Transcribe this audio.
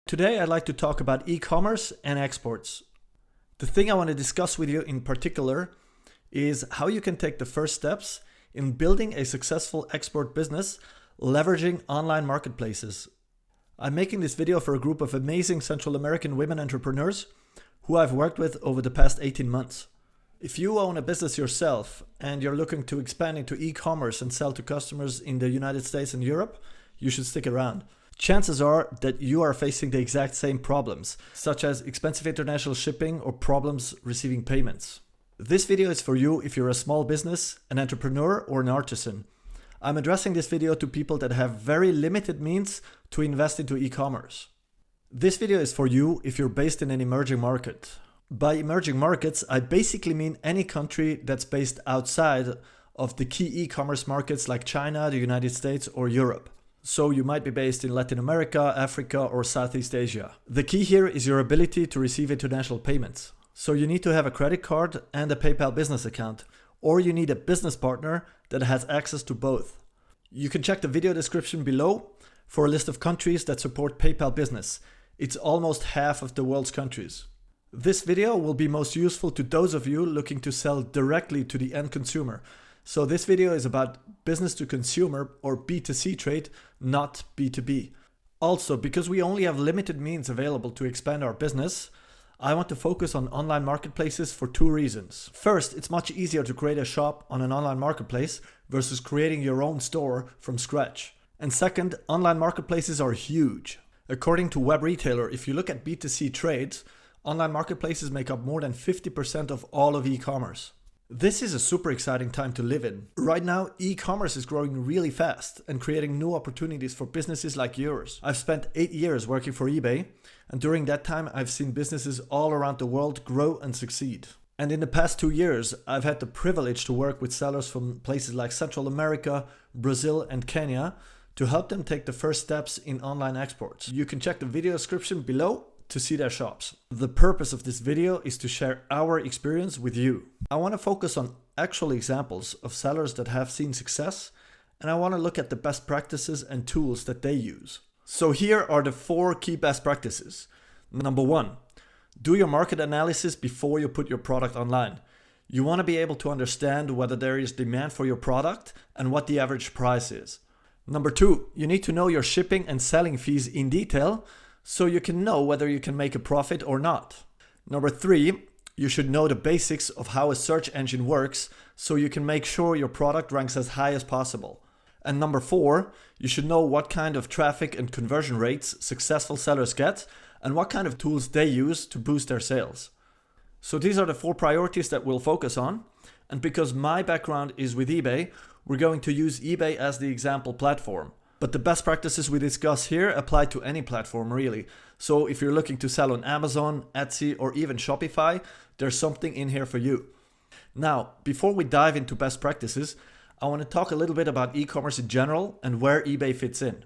Today I'd like to talk about e-commerce and exports. The thing I want to discuss with you in particular is how you can take the first steps in building a successful export business leveraging online marketplaces. I'm making this video for a group of amazing Central American women entrepreneurs who I've worked with over the past 18 months. If you own a business yourself and you're looking to expand into e-commerce and sell to customers in the United States and Europe, you should stick around. Chances are that you are facing the exact same problems, such as expensive international shipping or problems receiving payments. This video is for you if you're a small business, an entrepreneur, or an artisan. I'm addressing this video to people that have very limited means to invest into e-commerce. This video is for you if you're based in an emerging market. By emerging markets, I basically mean any country that's based outside of the key e-commerce markets like China, the United States, or Europe. So you might be based in Latin America, Africa, or Southeast Asia. The key here is your ability to receive international payments. So you need to have a credit card and a PayPal business account, or you need a business partner that has access to both. You can check the video description below for a list of countries that support PayPal business. It's almost half of the world's countries. This video will be most useful to those of you looking to sell directly to the end consumer. So this video is about business to consumer or B2C trade, not B2B. Also, because we only have limited means available to expand our business, I want to focus on online marketplaces for two reasons. First, it's much easier to create a shop on an online marketplace versus creating your own store from scratch. And second, online marketplaces are huge. According to Web Retailer, if you look at B2C trades, online marketplaces make up more than 50% of all of e-commerce. This is a super exciting time to live in. Right now, e-commerce is growing really fast and creating new opportunities for businesses like yours. I've spent 8 years working for eBay, and during that time, I've seen businesses all around the world grow and succeed. And in the past 2 years, I've had the privilege to work with sellers from places like Central America, Brazil, and Kenya to help them take the first steps in online exports. You can check the video description below to see their shops. The purpose of this video is to share our experience with you. I want to focus on actual examples of sellers that have seen success, and I want to look at the best practices and tools that they use. So here are the 4 key best practices. Number 1, do your market analysis before you put your product online. You want to be able to understand whether there is demand for your product and what the average price is. Number 2, you need to know your shipping and selling fees in detail, so you can know whether you can make a profit or not. Number 3, you should know the basics of how a search engine works so you can make sure your product ranks as high as possible. And number 4, you should know what kind of traffic and conversion rates successful sellers get and what kind of tools they use to boost their sales. So these are the 4 priorities that we'll focus on. And because my background is with eBay, we're going to use eBay as the example platform. But the best practices we discuss here apply to any platform really. So if you're looking to sell on Amazon, Etsy, or even Shopify, there's something in here for you. Now, before we dive into best practices, I want to talk a little bit about e-commerce in general and where eBay fits in.